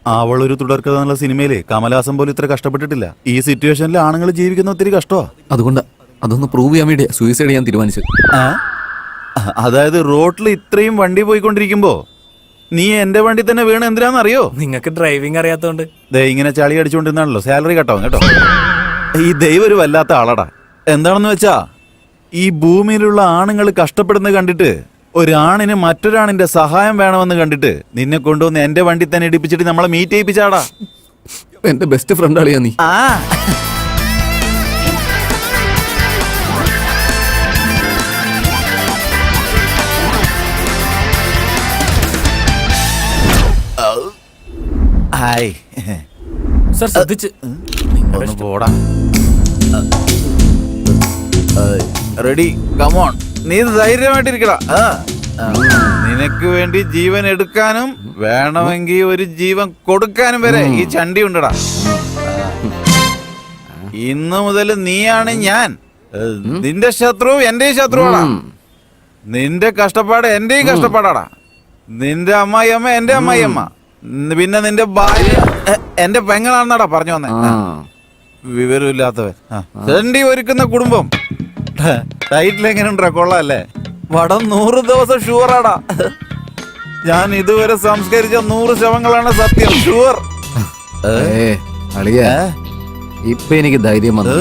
അവളൊരു തുടർക്കഥ എന്നുള്ള സിനിമയില് കമലഹാസൻ പോലും ഇത്ര കഷ്ടപ്പെട്ടിട്ടില്ല. ഈ സിറ്റുവേഷനിൽ ആണുങ്ങൾ ജീവിക്കുന്ന ഒത്തിരി കഷ്ടമാ. അതുകൊണ്ട് അതൊന്ന് പ്രൂവ് ചെയ്യാൻ വേണ്ടി സൂയിസൈഡ് ചെയ്യാൻ തീരുമാനിച്ചത്. അതായത് റോഡിൽ ഇത്രയും വണ്ടി പോയിക്കൊണ്ടിരിക്കുമ്പോ നീ എന്റെ വണ്ടി തന്നെ വീണ് എന്തിനാന്നറിയോ? നിങ്ങൾക്ക് ഡ്രൈവിംഗ് അറിയാത്തോണ്ട്. ഇങ്ങനെ ചളി അടിച്ചുകൊണ്ടിരുന്നാണല്ലോ സാലറി കട്ടാവും കേട്ടോ. ഈ ദൈവം ഒരു വല്ലാത്ത ആളടാ. എന്താണെന്ന് വെച്ചാ ഈ ഭൂമിയിലുള്ള ആണുങ്ങൾ കഷ്ടപ്പെടുന്നത് കണ്ടിട്ട് ഒരാണിന് മറ്റൊരാണിന്റെ സഹായം വേണമെന്ന് കണ്ടിട്ട് നിന്നെ കൊണ്ടുവന്ന് എന്റെ വണ്ടി തന്നെ ഇടിപ്പിച്ചിട്ട് നമ്മളെ മീറ്റ് ചെയ്യിപ്പിച്ചാടാ. എന്റെ ബെസ്റ്റ് ഫ്രണ്ട് ആളിയാ നീ. ഹായ് സർ ശ്രദ്ധിച്ച്. ഒന്ന് പോടാ. Ready come on. നീ ധൈര്യമായിട്ടിരിക്കടാ. നിനക്ക് വേണ്ടി ജീവൻ എടുക്കാനും വേണമെങ്കിൽ ഒരു ജീവൻ കൊടുക്കാനും വരെ ഈ ചണ്ടി ഉണ്ടടാ. ഇന്നു മുതൽ നീയാണ് ഞാൻ. നിന്റെ ശത്രു എന്റെയും ശത്രുവാടാ. നിന്റെ കഷ്ടപ്പാട് എന്റെയും കഷ്ടപ്പാടാടാ. നിന്റെ അമ്മായിയമ്മ എന്റെ അമ്മായിയമ്മ, പിന്നെ നിന്റെ ഭാര്യ എന്റെ പെങ്ങളാണെന്നാടാ പറഞ്ഞു വന്നേ. വിവരമില്ലാത്തവൻ. ചണ്ടി ഒരുക്കുന്ന കുടുംബം. ടൈറ്റിൽ എങ്ങനെയുണ്ടാ? കൊള്ളാല്ലേ? വടം 100 ദിവസം ഷുവറാടാ. ഞാൻ ഇതുവരെ സംസ്കരിച്ച 100 ശവങ്ങളാണ് സത്യം. ഷുവർ. ഇപ്പൊ എനിക്ക് ധൈര്യം വന്നു.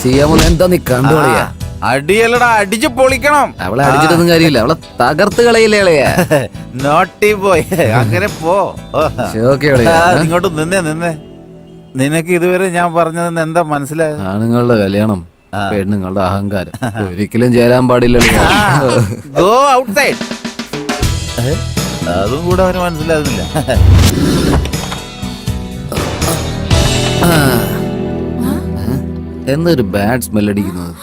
ചെയ്യാമോ എന്താ നീ കണ്ടു കളിയാ? അടിയല്ലടാ, അടിച്ചു പൊളിക്കണം. അവളെ അടിച്ചിട്ടൊന്നും കാര്യമില്ല, അവളെ തകർത്ത് കളയില്ലേ കളയാ. നോട്ടി പോയി. അങ്ങനെ പോ. ഇങ്ങോട്ട് നിന്നേ. നിനക്ക് ഇതുവരെ ഞാൻ പറഞ്ഞതെന്ന് എന്താ മനസ്സിലായത്? ആണുങ്ങളുടെ കല്യാണം, പെണ്ണുങ്ങളുടെ അഹങ്കാരം ഒരിക്കലും ചേരാൻ പാടില്ലല്ലോ. Go outside. അതും കൂടെ അവന് മനസ്സിലാകുന്നില്ല. എന്നൊരു ബാഡ് സ്മെൽ അടിക്കുന്നത്.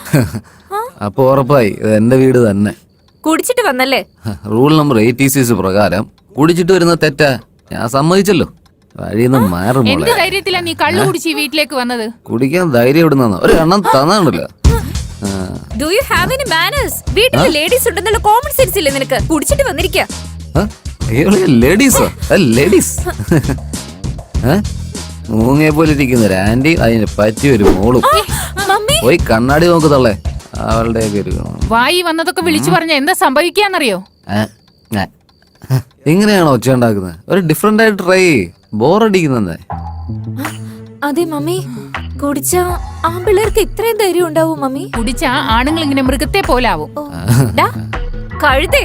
അപ്പൊ ഉറപ്പായി ഇത് എന്റെ വീട് തന്നെ. കുടിച്ചിട്ട് വന്നല്ലേ? റൂൾ നമ്പർ 86 പ്രകാരം കുടിച്ചിട്ട് വരുന്ന തെറ്റാ. ഞാൻ സമ്മതിച്ചല്ലോ. വഴിന്ന് മാറും. എന്ത് ധൈര്യത്തിലാ നീ കള്ളു കുടിച്ച് വീട്ടിലേക്ക് വന്നത്? കുടിക്കാൻ ധൈര്യം ഇടുന്ന ഒരു എണ്ണം തന്നാണല്ലോ. Do you have any manners? വീട്ടിൽ ലേഡീസ് ഉണ്ടെന്നുള്ള കോമൺ സെൻസ് ഇല്ലേ നിനക്ക്? കുടിച്ചിട്ട് വന്നിരിക്കാ. ലേഡീസോ? ലേഡീസ് മൂങ്ങയെ പോലെ ഇരിക്കുന്ന ഒരു ആന്റി, അതിന് പറ്റിയൊരു മോളും. പോയി കണ്ണാടി നോക്ക് തള്ളേ. അവളുടെ വായി വന്നതൊക്കെ വിളിച്ചു പറഞ്ഞ എന്താ സംഭവിക്കാന്നറിയോ? ഇങ്ങനെയാണോ ഒച്ച ഉണ്ടാക്കുന്നത്? ഒരു ഡിഫറെന്റ് ആയിട്ട് ട്രൈ. ബോറടിക്കുന്നേ. അതെ മമ്മി, കുടിച്ച ആൺപിള്ളേർക്ക് ഇത്രയും ധൈര്യം ഉണ്ടാവും മമ്മി? കുടിച്ച ആണുങ്ങൾ ഇങ്ങനെ മൃഗത്തെ പോലാവും. കഴുതേ,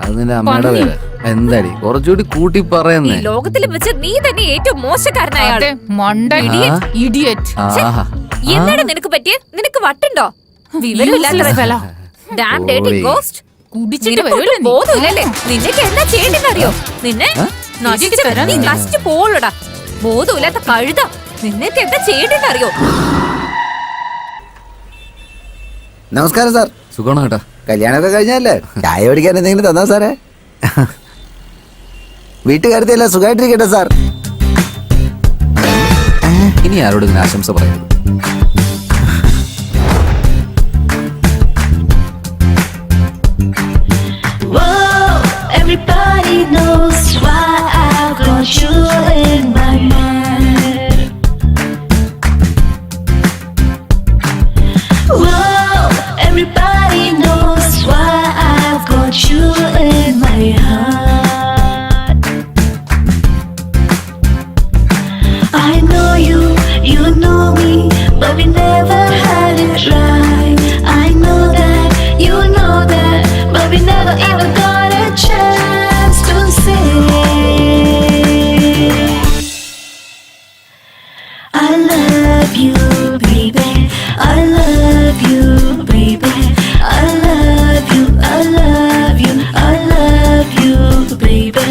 അത് നിന്റെ അമ്മയുടെ പേര്. എന്താടി കുറച്ചുകൂടി കൂട്ടി പറയുന്നേ? ലോകത്തിൽ വെച്ച് നീ തന്നെ ഏറ്റവും മോശക്കാരനായ ആള്. എന്താണ് നിനക്ക് പറ്റിയ? നിനക്ക് വട്ടുണ്ടോ? വിവരമില്ലാത്ത ബോധമില്ലല്ലേ? നിനക്ക് എന്താ ചെയ്യേണ്ടെന്നറിയോ? നിന്നെ നശിച്ചു പോളടാ. ബോധമില്ലാത്ത കഴുത. നിനക്ക് എന്താ ചെയ്യേണ്ടെന്നറിയോ? നമസ്കാരം സാർ. സുഖമാണോ കേട്ടാ? കല്യാണമൊക്കെ കഴിഞ്ഞല്ലേ? ചായ കുടിക്കാൻ എന്തെങ്കിലും തന്നാ സാറേ? വീട്ടുകാരത്തെല്ലാം സുഖമായിട്ടിരിക്കട്ടെ സാർ. ഇനി ആരോട് ഇങ്ങനെ ആശംസ പറയുന്നത്? Everybody knows why I've got you in my mind. Whoa, everybody knows why I've got you in my heart. I know you, you know me, but we never had it right. I know that, you know that, but we never even got a chance to say I love you, baby. I love you, baby. I love you, I love you, I love you, baby.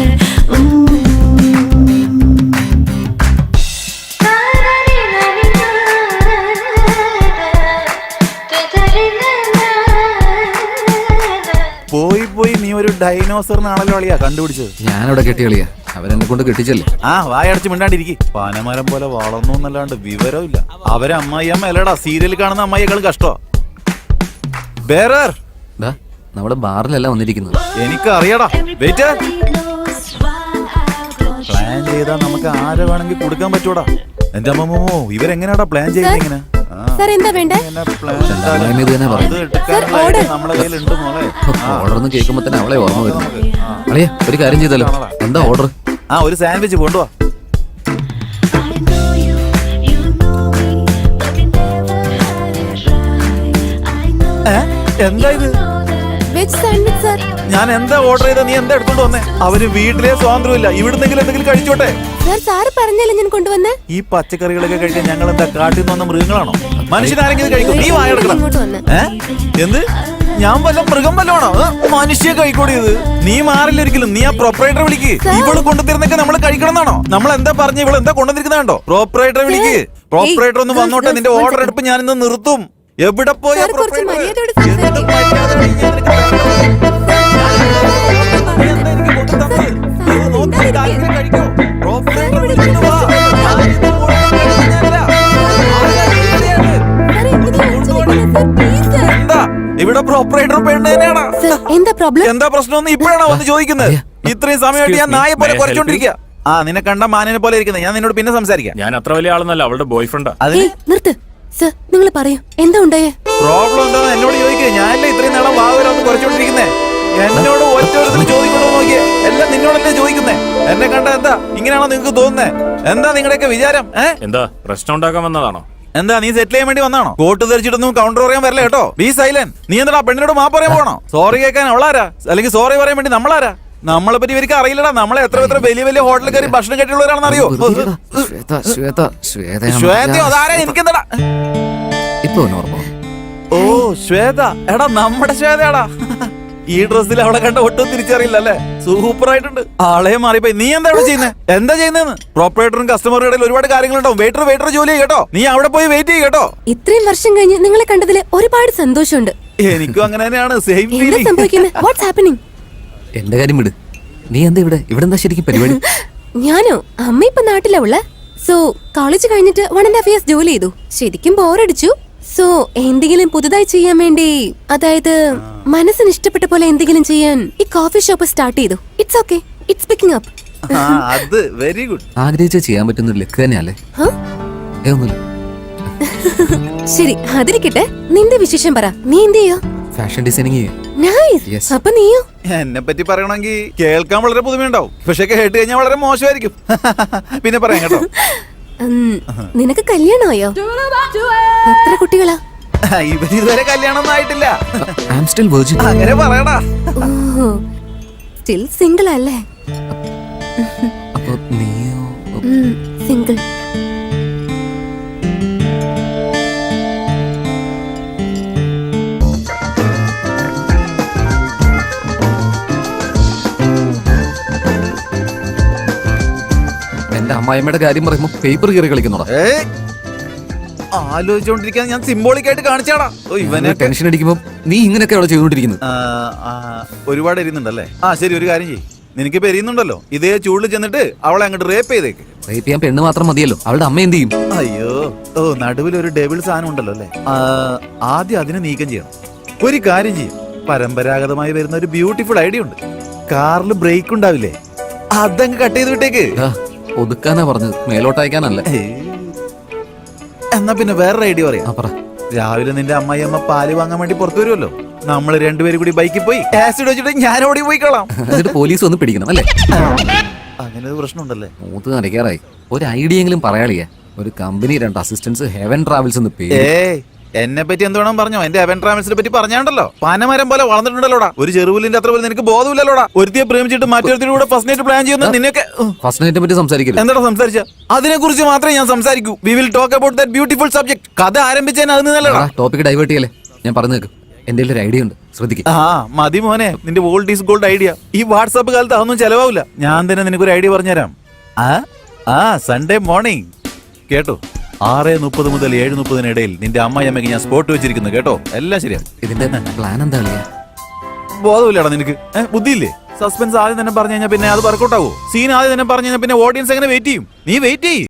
പോയി നീ ഒരു ഡൈനോസറിനാണല്ലോ അളിയാ കണ്ടുപിടിച്ചത്. ഞാനിവിടെ കെട്ടി കളിയാ. അവരെന്നെ കൊണ്ട് കെട്ടിച്ചല്ലേ. വായടച്ച് മിണ്ടാണ്ടിരിക്കും. പനമരം പോലെ വളർന്നു എന്നല്ലാണ്ട് വിവരമില്ല. അവരെ അമ്മായിയമ്മ അല്ലടാ, സീരിയൽ കാണുന്ന അമ്മായിയേക്കാൾ കഷ്ടോ. നമ്മുടെ ബാറിലല്ല വന്നിരിക്കുന്നത്. എനിക്കറിയടാ. വെയിറ്റ്. പ്ലാൻ ചെയ്താ നമുക്ക് ആരെ വേണമെങ്കിൽ കൊടുക്കാൻ പറ്റൂടാ. എന്റെ അമ്മമ്മോ ഇവരെങ്ങനെയാടാ പ്ലാൻ ചെയ്യുന്നത് ഇങ്ങനെ? സാർ എന്താ വേണ്ടേ? അമ്മായിമ്മ ഇത് തന്നെ പറഞ്ഞു. നമ്മളെ കയ്യിലുണ്ട് മോളെ. ഓർഡർ കേൾക്കുമ്പോ തന്നെ അവളെ ഓർമ്മ വരുന്നു. അളിയ ഒരു കാര്യം ചെയ്താലോ? എന്താ ഓർഡർ? ഒരു സാൻഡ്വിച്ച് കൊണ്ടുവാ. I know you, you know me, but we never had it right. I know എന്താ ഇത്? Veg sandwich sir. ഞാൻ എന്താ ഓർഡർ ചെയ്ത? നീ എന്താ എടുത്തോണ്ട് വന്നേ? അവന് വീട്ടിലെ സ്വാതന്ത്ര്യമില്ല. ഇവിടുന്നെങ്കിലും എന്തെങ്കിലും കഴിച്ചോട്ടെ. സാർ സാറ് പറഞ്ഞല്ലേ ഞാൻ കൊണ്ടുവന്നേ. ഈ പച്ചക്കറികളൊക്കെ കഴിക്കാൻ ഞങ്ങൾ എന്താ കാട്ടിൽ നിന്ന് വന്ന മൃഗങ്ങളാണോ? മനുഷ്യനാരെങ്കിലും കഴിക്കും? നീ വായെടുക്കണം. ഇങ്ങോട്ട് വന്നേ. എന്ത്? ഞാൻ വല്ല മൃഗം വല്ലതാണോ? മനുഷ്യ കഴിക്കൂടിയത്. നീ മാറില്ല ഒരിക്കലും. നീ ആ പ്രൊപ്പറേറ്ററെ വിളിക്ക്. ഇവള് കൊണ്ടുതരുന്നൊക്കെ നമ്മൾ കഴിക്കണം എന്നാണോ? നമ്മൾ എന്താ പറഞ്ഞ? ഇവള് എന്താ കൊണ്ടുവന്നിരിക്കുന്നുണ്ടോ? പ്രൊപ്പറേറ്ററെ വിളിക്ക്. പ്രൊപ്പറേറ്റർ ഒന്ന് വന്നോട്ടെ. നിന്റെ ഓർഡർ എടുപ്പ് ഞാൻ ഇന്ന് നിർത്തും. എവിടെ പോയാ സാർ, കുറച്ച് മര്യാദയോടെ സംസാരിക്ക്. എന്താ ഇവിടെ പ്രൊപ്പറേറ്റർ പെണ്ണ് തന്നെയാണോ? സാർ, എന്താ പ്രോബ്ലം? എന്താ പ്രശ്നം ഇപ്പോഴാണോ വന്ന് ചോദിക്കുന്നത്? ഇത്രയും സമയമായിട്ട് ഞാൻ നായെ പോലെ കുറച്ചോണ്ടിരിക്കുക. നിന്നെ കണ്ട മാനിനെ പോലെ ഇരിക്കുന്നത്. ഞാൻ നിന്നോട് പിന്നെ സംസാരിക്കാം. ഞാൻ അത്ര വലിയ ആളൊന്നല്ല, അവളുടെ ബോയ് ഫ്രണ്ടാ. അതിന് നിർത്ത് സാർ, നിങ്ങൾ പറയൂ എന്താ ഉണ്ടായേ? പ്രോബ്ലം എന്താന്ന് എന്നോട് ചോദിക്കുക. ഞാനല്ലേ ഇത്രയും നാളെ വാവരെ ഒന്ന് കുറച്ചോണ്ടിരിക്കുന്നേ. എന്നോട് ഒറ്റ ചോദിക്കണോ നോക്കിയേ? എല്ലാം നിന്നോടല്ലേ ചോദിക്കുന്നേ. എന്നെ കണ്ട എന്താ ഇങ്ങനെയാണോ നിങ്ങൾക്ക് തോന്നുന്നേ? എന്താ നിങ്ങളുടെയൊക്കെ വിചാരം? എന്താ പ്രശ്നം ഉണ്ടാക്കാൻ വന്നതാണോ? എന്താ നീ സെറ്റിൽ ചെയ്യാൻ വേണ്ടി വന്നാണോ? കോട്ട് ധരിച്ചിട്ടൊന്നും കൗണ്ടർ പറയാൻ വരല കേട്ടോ. B silent. നീ എന്താ പെണ്ണിനോട് മാപ്പ് പറയാൻ പോണോ? സോറി കേൾക്കാൻ അവളാരാ? അല്ലെങ്കിൽ സോറി പറയാൻ വേണ്ടി നമ്മളാരാ? നമ്മളെ പറ്റി ഇവർക്ക് അറിയില്ലടാ. നമ്മളെ എത്ര വലിയ വലിയ ഹോട്ടലിൽ കയറി ഭക്ഷണം കെട്ടിയുള്ളവരാണെന്ന് അറിയോ? ശ്വേതയോ? അതാരാ? എനിക്കെന്താടാ? ഇപ്പൊ ഓർമ്മ. ഓ ശ്വേത. എടാ നമ്മുടെ ശ്വേതയാടാ. ഈ ഡ്രസ്സിൽ അവളെ കണ്ട ഒട്ടും തിരിച്ചറിയില്ല അല്ലേ? സൂപ്പർ ആയിട്ടുണ്ട്. ആളെ മാറിപ്പോയി. നീ എന്താ ഇവിടെ ചെയ്യുന്നത്? എന്താ ചെയ്യുന്നതെന്ന്? പ്രോപ്പറേറ്ററും കസ്റ്റമറുടെ ഇടയിൽ ഒരുപാട് കാര്യങ്ങളുണ്ടാവും. വെയിറ്റർ ജോലി കേട്ടോ. നീ അവിടെ പോയി വെയിറ്റ് ചെയ്യ കേട്ടോ. ഇത്രയും വർഷം കഴിഞ്ഞ് നിങ്ങളെ കണ്ടതിൽ ഒരുപാട് സന്തോഷമുണ്ട്. എനിക്കും അങ്ങനെ തന്നെയാണ്. സെയിം എന്താ ഫീലിംഗ്. സംഭവിക്കുന്നത്? What's happening? എന്റെ കാര്യം വിട്. നീ എന്താ ഇവിടെ? ഇവിടെ എന്താ ശരിക്കും പരിപാടി? ഞാനോ? അമ്മ ഇപ്പൊ നാട്ടിലാ ഉള്ള. സോ കോളേജ് കഴിഞ്ഞിട്ട് 1.5 years ജോലി ചെയ്തു. ശരിക്കും ബോറടിച്ചു. സോ എന്തെങ്കിലും പുതുതായി ചെയ്യാൻ വേണ്ടി, അതായത് മനസ്സിന് ഇഷ്ടപ്പെട്ട പോലെ എന്തെങ്കിലും ചെയ്യാൻ ഈ കോഫി ഷോപ്പ് സ്റ്റാർട്ട് ചെയ്തു. It's okay, it's picking up. അത് വെരി ഗുഡ്. ആഗ്രഹിച്ച ചെയ്യാൻ പറ്റുന്ന ഒരു ലക്ക് തന്നെയല്ലേ? ഒന്നുമില്ല. ശരി, അതിരിക്കട്ടെ. നിന്റെ വിശേഷം പറ. നീ എന്ത് ചെയ്യോ? Fashion designing. നൈസ്. അപ്പൊ നീയോ? എന്നെ പറ്റി പറയണമെങ്കിൽ കേൾക്കാൻ വളരെ പുതുമയുണ്ടാവും. പക്ഷെ കേട്ട് കഴിഞ്ഞാൽ വളരെ മോശമായിരിക്കും. പിന്നെ പറയാം കേട്ടോ. നിനക്ക് കല്യാണമായോ? എത്ര കുട്ടികളാ? ഇവര് ഇതുവരെ കല്യാണം ഒന്നും ആയിട്ടില്ല. I am still virgin. അങ്ങനെ പറയടാ. ഓ, സ്റ്റിൽ സിംഗിൾ അല്ലേ? അപ്പൊ നീയോ? സിംഗിൾ. എന്റെ അമ്മായിമ്മയുടെ കാര്യം പറയുമ്പോ പേപ്പർ കയറി കളിക്കുന്നോടാ. ആലോചിച്ചോണ്ടിരിക്കാൻ ഞാൻ സിംബോളിക് ആയിട്ട് കാണിച്ചാടാ. ഇവനെ ടെൻഷൻ അടിക്കുമ്പോ നീ ഇങ്ങനെയൊക്കെ അവിടെ ചെയ്തോണ്ടിരിക്കുന്നത്. ഒരുപാട് എരിയുന്നുണ്ടല്ലേ? ശരി, ഒരു കാര്യം ചെയ്യ്. നിനക്ക് എരിയുന്നുണ്ടല്ലോ, ഇതേ ചൂടിൽ ചെന്നിട്ട് അവളെ അങ്ങോട്ട് റേപ്പ് ചെയ്തേക്ക്. റേപ്പ് ചെയ്യാൻ പെണ്ണ് മാത്രം മതിയല്ലോ. അവളുടെ അമ്മ എന്ത് ചെയ്യും? അയ്യോ, നടുവിൽ ഒരു ഡബിൾ സാധനം ഉണ്ടല്ലോ അല്ലേ? ആദ്യം അതിനെ നീക്കം ചെയ്യണം. ഒരു കാര്യം ചെയ്യും. പരമ്പരാഗതമായി വരുന്ന ഒരു ബ്യൂട്ടിഫുൾ ഐഡിയ ഉണ്ട്. കാറിൽ ബ്രേക്ക് ഉണ്ടാവില്ലേ? അതങ്ങ് കട്ട് ചെയ്ത് വിട്ടേക്ക്. ഒതുക്കാനാ പറഞ്ഞത്, മേലോട്ടയക്കാനല്ല. എന്നാ പിന്നെ വേറൊരു ഐഡിയ പറയാം. രാവിലെ നിന്റെ അമ്മായിയമ്മ പാല് വാങ്ങാൻ വേണ്ടി പുറത്തു വരുമല്ലോ. നമ്മൾ രണ്ടുപേരും കൂടി ബൈക്കിൽ പോയി ആസിഡ് വെച്ചിട്ട് ഞാൻ ഓടി പോയിക്കോളാം. എന്നിട്ട് പോലീസ് വന്ന് പിടിക്കണം അല്ലേ? അങ്ങനെ ഒരു പ്രശ്നമുണ്ടല്ലേ? മൂത്ത് നനയ്ക്കാറായി. ഒരു ഐഡിയ എങ്കിലും പറയാളിയാ. ഒരു കമ്പനി, 2 അസിസ്റ്റൻസ്, ഹെവൻ ട്രാവൽസ് എന്ന് പേര്. എന്നെ പറ്റി എന്തുവേണം പറഞ്ഞോ? എന്റെ അവൻ ട്രാവൽസിനെ പറ്റി പറഞ്ഞാണ്ടല്ലോ. പനമരം പോലെ വളർന്നിട്ടുണ്ടല്ലോടാ. ഒരു ചെറുപുല്ലിന്റെ അത്ര പോലും നിനക്ക് ബോധമില്ലല്ലോടാ. ഒരുത്തിയെ പ്രേമിച്ചിട്ട് മറ്റൊരുത്തിയുടെ കൂടെ ഫസ്റ്റ് നൈറ്റ് പ്ലാൻ ചെയ്യുന്ന നിനക്ക്. ഫസ്റ്റ് നൈറ്റിനെ പറ്റി സംസാരിക്കില്ല. എന്താ സംസാരിച്ച? അതിനെ കുറിച്ച് മാത്രമേ ഞാൻ സംസാരിക്കൂ. We will talk about that beautiful subject. കഥ ആരംഭിച്ചതിന് അത് നല്ലതാ. ടോപ്പിക് ഡൈവേർട്ട് ചെയ്യല്ലേ? ഞാൻ പറഞ്ഞു കേൾക്കും. എന്റെ ഒരു ഐഡിയ ഉണ്ട്, ശ്രദ്ധിക്കും. മതി മോനെ, നിന്റെ ഓൾഡ് ഈസ് ഗോൾഡ് ഐഡിയ. ഈ വാട്സാപ്പ് കാലത്ത് അതൊന്നും ചെലവാവില്ല. ഞാൻ തന്നെ നിനക്കൊരു ഐഡിയ പറഞ്ഞുതരാം. സൺഡേ മോർണിംഗ് കേട്ടോ, 6:30 മുതൽ 7:30 ഇടയിൽ നിന്റെ അമ്മായിയമ്മയ്ക്ക് ഞാൻ സ്പോട്ട് വെച്ചിരിക്കുന്നു കേട്ടോ. എല്ലാം ശരിയാ. ഇതിന്റെ പ്ലാൻ എന്താ? ബോധമില്ലടാ നിനക്ക്? ബുദ്ധിയില്ലേ? സസ്പെൻസ് ആദ്യം തന്നെ പറഞ്ഞു കഴിഞ്ഞാൽ പിന്നെ അത് വർക്കൗട്ട് ആവോ? സീൻ ആദ്യം തന്നെ പറഞ്ഞു കഴിഞ്ഞാൽ പിന്നെ ഓഡിയൻസ് എങ്ങനെ വെയിറ്റ് ചെയ്യും? നീ വെയിറ്റ് ചെയ്യും.